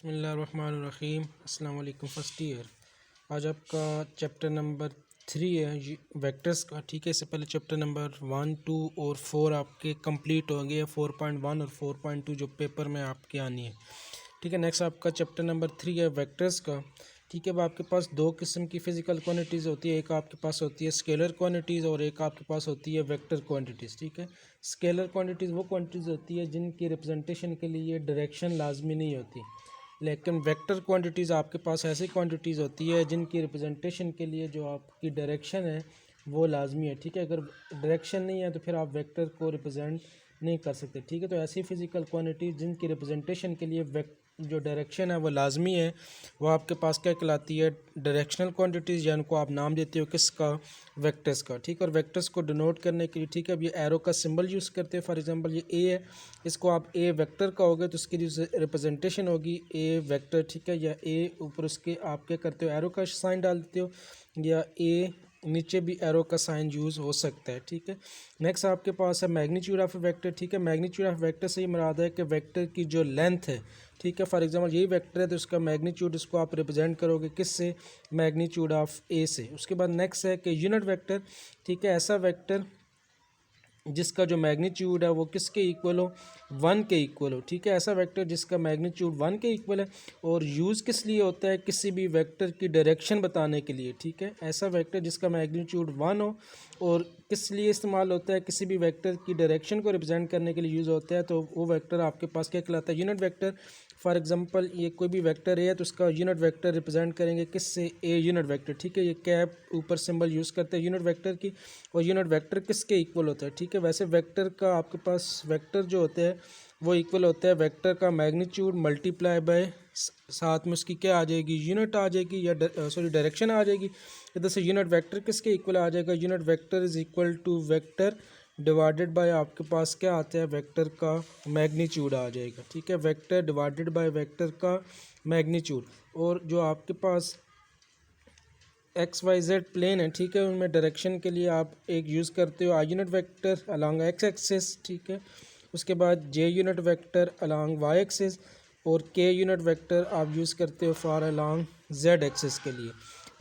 बिस्मिल्लाहिर्रहमानिर्रहीम। अस्सलाम वालेकुम। फर्स्ट ईयर आज आपका चैप्टर नंबर 3 है वेक्टर्स का। ठीक है, इससे पहले चैप्टर नंबर 1, 2 और 4 आपके कंप्लीट हो गए। 4.1 और 4.2 जो पेपर में आपके आनी है। ठीक है, नेक्स्ट आपका चैप्टर नंबर 3 है वेक्टर्स का। ठीक है, अब आपके पास दो किस्म की फ़िज़िकल क्वांटिटीज़ होती है। एक आपके पास होती है स्केलर क्वांटिटीज़ और एक आपके पास होती है वेक्टर क्वांटिटीज़। ठीक है, स्केलर क्वांटिटीज़ वो क्वांटिटीज़ होती है जिनकी रिप्रेजेंटेशन के लिए डायरेक्शन लाजमी नहीं होती, लेकिन वेक्टर क्वांटिटीज़ आपके पास ऐसी क्वांटिटीज़ होती है जिनकी रिप्रेजेंटेशन के लिए जो आपकी डायरेक्शन है वो लाजमी है। ठीक है, अगर डायरेक्शन नहीं है तो फिर आप वेक्टर को रिप्रेजेंट नहीं कर सकते। ठीक है, तो ऐसी फ़िज़िकल क्वांटिटीज़ जिनकी रिप्रेजेंटेशन के लिए जो डायरेक्शन है वो लाजमी है, वो आपके पास क्या कहलाती है, डायरेक्शनल क्वांटिटीज़, या उनको आप नाम देते हो किसका, वेक्टर्स का। ठीक है, और वेक्टर्स को डिनोट करने के लिए ठीक है अब ये एरो का सिंबल यूज़ करते हैं। फॉर एग्जांपल ये ए है, इसको आप ए वेक्टर का होगे तो उसकी जो रिप्रेजेंटेशन होगी ए वेक्टर। ठीक है, या ए ऊपर उसके आप क्या करते हो, एरो का साइन डाल देते हो, या ए नीचे भी एरो का साइन यूज़ हो सकता है। ठीक है, नेक्स्ट आपके पास है मैग्नीट्यूड ऑफ वेक्टर। ठीक है, मैग्नीट्यूड ऑफ वेक्टर से ये मुराद है कि वेक्टर की जो लेंथ है, ठीक है, फॉर एग्जांपल यही वेक्टर है तो उसका मैग्नीट्यूड इसको आप रिप्रेजेंट करोगे किससे, मैग्नीट्यूड ऑफ ए से। उसके बाद नेक्स्ट है कि यूनिट वेक्टर। ठीक है, ऐसा वेक्टर जिसका जो मैग्नीट्यूड है वो किसके इक्वल हो, 1 के इक्वल हो। ठीक है, ऐसा वेक्टर जिसका मैग्नीट्यूड 1 के इक्वल है और यूज़ किस लिए होता है, किसी भी वेक्टर की डायरेक्शन बताने के लिए। ठीक है, ऐसा वेक्टर जिसका मैग्नीट्यूड 1 हो और किस लिए इस्तेमाल होता है, किसी भी वेक्टर की डायरेक्शन को रिप्रेजेंट करने के लिए यूज़ होता है, तो वो वेक्टर आपके पास क्या कहलाता है, यूनिट वेक्टर। फॉर एग्जांपल ये कोई भी वेक्टर है तो उसका यूनिट वेक्टर रिप्रेजेंट करेंगे किससे, ए यूनिट वेक्टर। ठीक है, ये कैप ऊपर सिंबल यूज़ करते हैं यूनिट वेक्टर की, और यूनिट वेक्टर किसके इक्वल होता है। ठीक है, वैसे वेक्टर का आपके पास वेक्टर जो होते हैं वो इक्वल होता है वेक्टर का मैग्नीट्यूड मल्टीप्लाई बाय साथ में उसकी क्या आ जाएगी, यूनिट आ जाएगी, या सॉरी डायरेक्शन आ जाएगी। इधर से यूनिट वेक्टर किसके इक्वल आ जाएगा, unit vector is equal to vector divided by आपके पास क्या आता है, वेक्टर का मैग्नीट्यूड आ जाएगा। ठीक है, वेक्टर डिवाइडेड बाय वेक्टर का मैग्नीट्यूड। और जो आपके पास एक्स वाई जेड प्लेन है, ठीक है, उनमें डायरेक्शन के लिए आप एक यूज़ करते हो I unit vector along X axis. ठीक है, उसके बाद J unit vector along Y axis, और के यूनिट वेक्टर आप यूज़ करते हो फॉर अलॉन्ग जेड एक्सिस के लिए।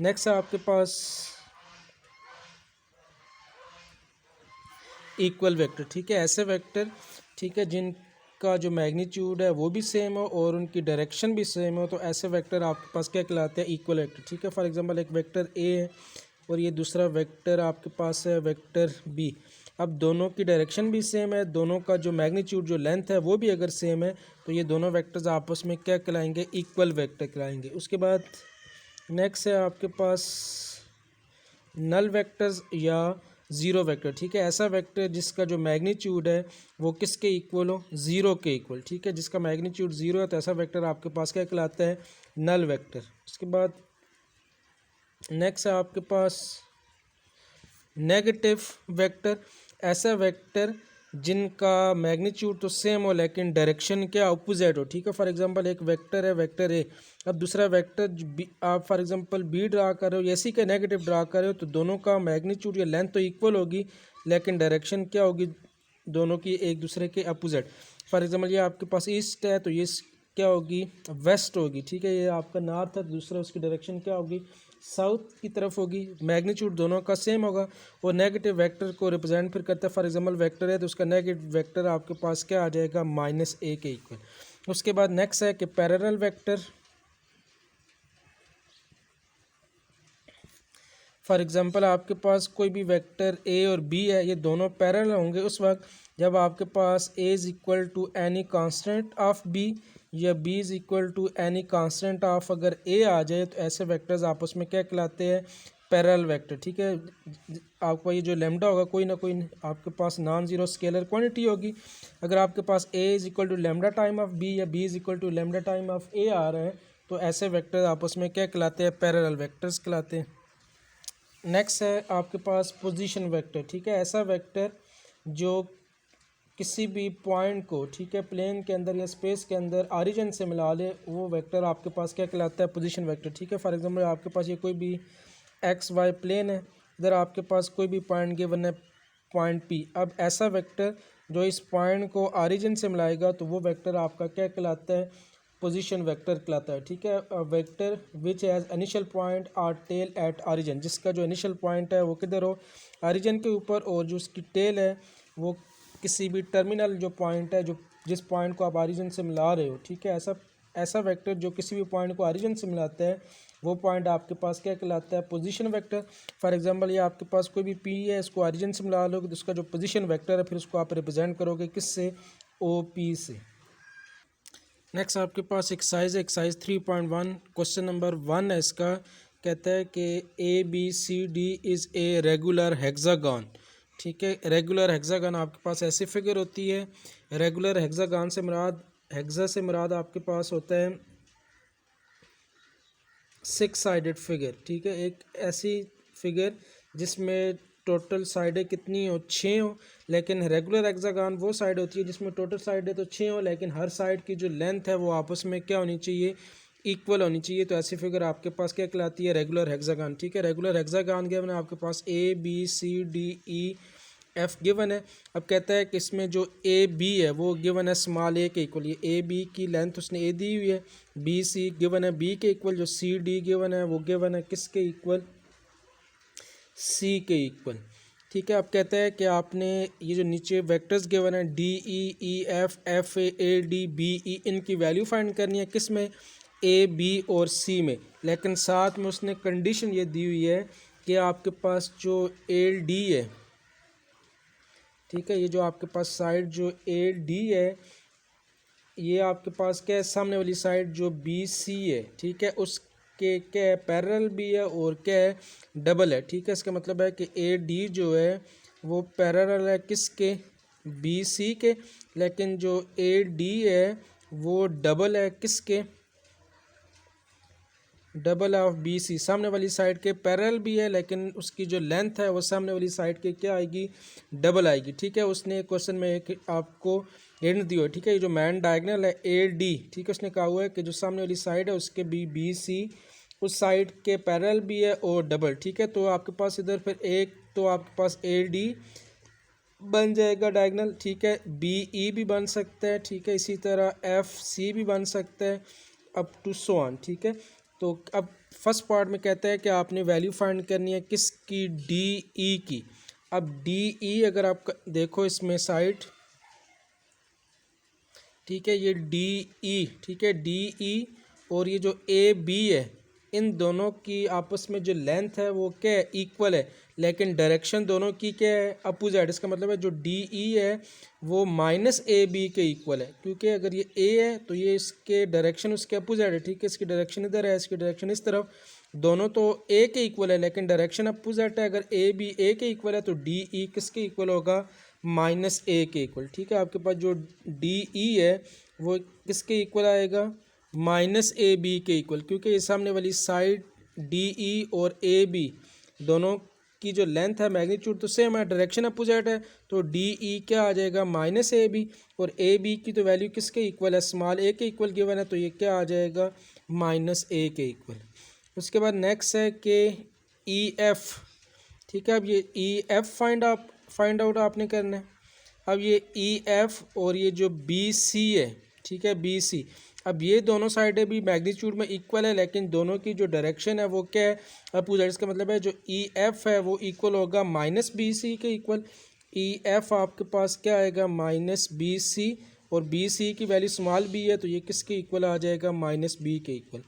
नेक्स्ट है आपके पास इक्वल वेक्टर। ठीक है, ऐसे वेक्टर, ठीक है, जिनका जो मैग्नीट्यूड है वो भी सेम हो और उनकी डायरेक्शन भी सेम हो, तो ऐसे वेक्टर आपके पास क्या कहलाते हैं, इक्वल वेक्टर। ठीक है, फॉर एग्जांपल एक वेक्टर ए है और ये दूसरा वेक्टर आपके पास है वेक्टर बी। अब दोनों की डायरेक्शन भी सेम है, दोनों का जो मैग्नीट्यूड जो लेंथ है वो भी अगर सेम है, तो ये दोनों वेक्टर्स आपस में क्या कहलाएंगे, इक्वल वेक्टर कहलाएंगे। उसके बाद नेक्स्ट है आपके पास नल वेक्टर्स या ज़ीरो वेक्टर। ठीक है, ऐसा वेक्टर जिसका जो मैग्नीट्यूड है वो किसके इक्वल हो, ज़ीरो के इक्वल। ठीक है, जिसका मैग्नीट्यूड ज़ीरो है तो ऐसा वेक्टर आपके पास क्या कहलाता है, नल वेक्टर। उसके बाद नेक्स्ट है आपके पास नेगेटिव वेक्टर। ऐसा वेक्टर जिनका मैग्नीट्यूड तो सेम हो लेकिन डायरेक्शन क्या अपोजिट हो। ठीक है, फॉर एग्जांपल एक वेक्टर है वेक्टर ए, अब दूसरा वेक्टर आप फॉर एग्जांपल बी ड्रा कर रहे हो, ऐसी का नेगेटिव ड्रा कर रहे हो, तो दोनों का मैग्नीट्यूड या लेंथ तो इक्वल होगी लेकिन डायरेक्शन क्या होगी, दोनों की एक दूसरे के अपोजिट। फॉर एग्जांपल ये आपके पास ईस्ट है तो ये क्या होगी, वेस्ट होगी। ठीक है, ये आपका नॉर्थ है तो दूसरा उसकी डायरेक्शन क्या होगी, साउथ की तरफ होगी। मैग्नीट्यूड दोनों का सेम होगा और नेगेटिव वेक्टर को रिप्रेजेंट फिर करता है, फॉर एग्जांपल वेक्टर है तो उसका नेगेटिव वेक्टर आपके पास क्या आ जाएगा, -a के इक्वल। उसके बाद नेक्स्ट है कि पैरेलल वेक्टर। फॉर एग्जांपल आपके पास कोई भी वेक्टर ए और बी है, ये दोनों पैरेलल होंगे उस वक्त जब आपके पास a is equal to any constant of b या b is equal to any constant of अगर a आ जाए, तो ऐसे वेक्टर्स आपस में क्या कहलाते हैं, पैरेलल वेक्टर। ठीक है, आपका ये जो लेमडा होगा कोई ना कोई आपके पास नॉन ज़ीरो स्केलर क्वांटिटी होगी। अगर आपके पास a is equal to lambda time of b या b is equal to lambda time of a आ रहा है, तो ऐसे वेक्टर्स आपस में क्या कहलाते हैं, पैरेलल वेक्टर्स कहलाते हैं। नेक्स्ट है आपके पास पोजीशन वेक्टर। ठीक है, ऐसा वेक्टर जो किसी भी पॉइंट को, ठीक है, प्लेन के अंदर या स्पेस के अंदर ऑरिजिन से मिला ले, वो वेक्टर आपके पास क्या कहलाता है, पोजीशन वेक्टर। ठीक है, फॉर एग्जांपल आपके पास ये कोई भी एक्स वाई प्लेन है, इधर आपके पास कोई भी पॉइंट गिवन है, पॉइंट पी। अब ऐसा वेक्टर जो इस पॉइंट को ऑरिजिन से मिलाएगा तो वो वेक्टर आपका क्या कहलाता है, पोजीशन वेक्टर कहलाता है, ठीक है। Vector which has initial point or tail at origin, जिसका जो इनिशियल पॉइंट है वो किधर हो, ऑरिजिन के ऊपर, और जो उसकी टेल है वो किसी भी टर्मिनल जो पॉइंट है, जो जिस पॉइंट को आप ऑरिजिन से मिला रहे हो, ठीक है। ऐसा वेक्टर जो किसी भी पॉइंट को ऑरिजिन से मिलाता है वो पॉइंट आपके पास क्या कहलाता है, पोजीशन वेक्टर। फॉर एग्जांपल ये आपके पास कोई भी पी है, इसको ऑरिजिन से मिला लोगे तो उसका जो पोजीशन वेक्टर है फिर उसको आप रिप्रेजेंट करोगे किससे, ओ पी से। नेक्स्ट आपके पास एक्सरसाइज 3.1 क्वेश्चन नंबर 1 है इसका। कहता है कि A B C D is a regular hexagon, ठीक है। रेगुलर हेक्सागन आपके पास ऐसी फिगर होती है। रेगुलर हेक्सागन से मुराद, हेक्सा से मुराद आपके पास होता है 6 साइडेड फिगर, ठीक है। एक ऐसी फिगर जिसमें टोटल साइडें कितनी हो, 6 हो। लेकिन रेगुलर हेक्सागन वो साइड होती है जिसमें टोटल साइडें तो 6 हो, लेकिन हर साइड की जो लेंथ है वो आपस में क्या होनी चाहिए, इक्वल होनी चाहिए। तो ऐसी फिगर आपके पास क्या कहलाती है, रेगुलर हेक्सागन, ठीक है। रेगुलर हेक्सागन गिवन है आपके पास A B C D E F given है। अब कहता है कि इसमें जो ए बी है वो गिवन है स्मॉल ए के इक्वल, ये ए बी की लेंथ उसने ए दी हुई है। बी सी गिवन है बी के इक्वल, जो सी डी गिवन है वो गिवन है किसके इक्वल, सी के इक्वल, ठीक है। अब कहता है कि आपने ये जो नीचे वेक्टर्स गिवन है D E F F A D B E, इनकी वैल्यू फाइंड करनी है किस में, ए बी और सी में। लेकिन साथ में उसने कंडीशन ये दी हुई है कि आपके पास जो ए डी है, ठीक है, ये जो आपके पास साइड जो ए डी है ये आपके पास क्या है, सामने वाली साइड जो बी सी है, ठीक है, उसके क्या है, पैरेलल भी है और क्या है, डबल है, ठीक है। इसका मतलब है कि ए डी जो है वो पैरेलल है किसके, बी सी के। लेकिन जो ए डी है वो डबल है किसके, डबल ऑफ बी सी, सामने वाली साइड के पैरेलल भी है लेकिन उसकी जो लेंथ है वो सामने वाली साइड के क्या आएगी, डबल आएगी, ठीक है। उसने क्वेश्चन में एक आपको हिंट दी है, ठीक है। ये जो मैन डायगोनल है ए डी, ठीक है, उसने कहा हुआ है कि जो सामने वाली साइड है उसके बी सी उस साइड के पैरेलल भी है और डबल, ठीक है। तो आपके पास इधर फिर एक तो आपके पास ए डी बन जाएगा डायगोनल, ठीक है, बी ई भी बन सकता है, ठीक है, इसी तरह एफ सी भी बन सकता है, अप टू सो ऑन, ठीक है। तो अब फर्स्ट पार्ट में कहता है कि आपने वैल्यू फाइंड करनी है किसकी, डी ई की। अब डी ई अगर आप देखो इसमें साइड, ठीक है, ये डी ई, ठीक है, डी ई और ये जो ए बी है इन दोनों की आपस में जो लेंथ है वो क्या है, इक्वल है, लेकिन डायरेक्शन दोनों की क्या है, अपोजिट। इसका मतलब है जो डी ई है वो माइनस ए बी के इक्वल है, क्योंकि अगर ये ए है तो ये इसके डायरेक्शन उसके अपोजिट है, ठीक है। इसकी डायरेक्शन इधर है, इसकी डायरेक्शन इस तरफ, दोनों तो ए के इक्वल है लेकिन डायरेक्शन अपोजिट है। अगर ए बी ए के इक्वल है तो डी ई किसके इक्वल होगा, माइनस ए के इक्वल, ठीक है। आपके पास जो डी ई है वो किसके इक्वल आएगा, माइनस ए बी के इक्वल, क्योंकि ये सामने वाली साइड डी ई और ए बी दोनों की जो लेंथ है मैग्नीट्यूड तो सेम है, डायरेक्शन अपोजिट है, तो डी ई क्या आ जाएगा, माइनस ए बी, और ए बी की तो वैल्यू किसके इक्वल है, स्मॉल ए के इक्वल गिवन है, तो ये क्या आ जाएगा, माइनस ए के इक्वल। उसके बाद नेक्स्ट है कि ई एफ, ठीक है। अब ये ई एफ फाइंड आउट आपने करना है। अब ये ई एफ और ये जो बी सी है, ठीक है, बी सी, अब ये दोनों साइडें भी मैग्नीट्यूड में इक्वल है लेकिन दोनों की जो डायरेक्शन है वो क्या है, अपोजिट। इसका मतलब है जो ई एफ है वो इक्वल होगा माइनस बी सी के इक्वल। ई एफ आपके पास क्या आएगा, माइनस बी सी, और बी सी की वैल्यू स्मॉल बी है तो ये किसके इक्वल आ जाएगा, माइनस बी के इक्वल।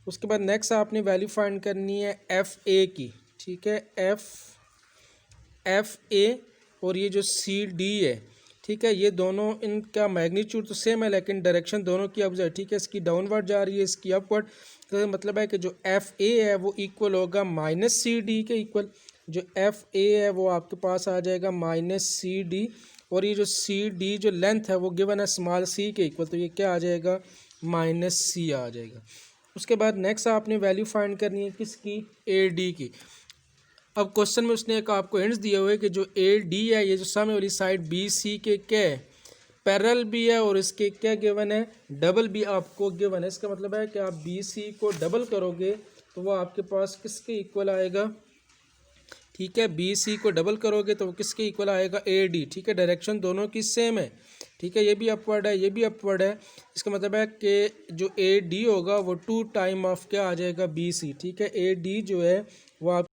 उसके बाद नेक्स्ट आपने वैल्यू फाइंड करनी है एफ ए की, ठीक है, एफ ए और ये जो सी डी है, ठीक है, ये दोनों इनका मैग्नीट्यूड तो सेम है लेकिन डायरेक्शन दोनों की अपोजिट, ठीक है। इसकी डाउनवर्ड जा रही है, इसकी अपवर्ड, तो मतलब है कि जो एफ ए है वो इक्वल होगा माइनस सी डी के इक्वल। जो एफ ए है वो आपके पास आ जाएगा माइनस सी डी, और ये जो सी डी जो लेंथ है वो गिवन है स्मॉल सी के इक्वल, तो ये क्या आ जाएगा, माइनस सी आ जाएगा। उसके बाद नेक्स्ट आपने वैल्यू फाइंड करनी है किसकी, ए डी की। अब क्वेश्चन में उसने एक आपको हिंट्स दिए हुए कि जो ए डी है ये जो सामने वाली साइड बी सी के क्या है, पैरेलल भी है और इसके क्या गिवन है, डबल भी आपको गिवन है। इसका मतलब है कि आप बी सी को डबल करोगे तो वो आपके पास किसके इक्वल आएगा, ठीक है। बी सी को डबल करोगे तो वो किसके इक्वल आएगा, ए डी। ठीक है, डायरेक्शन दोनों की सेम है। ठीक है, ये भी अपवर्ड है, ये भी अपवर्ड है। इसका मतलब है कि जो ए डी होगा वो 2 टाइम ऑफ क्या आ जाएगा, बी सी। ठीक है, ए डी जो है वो आप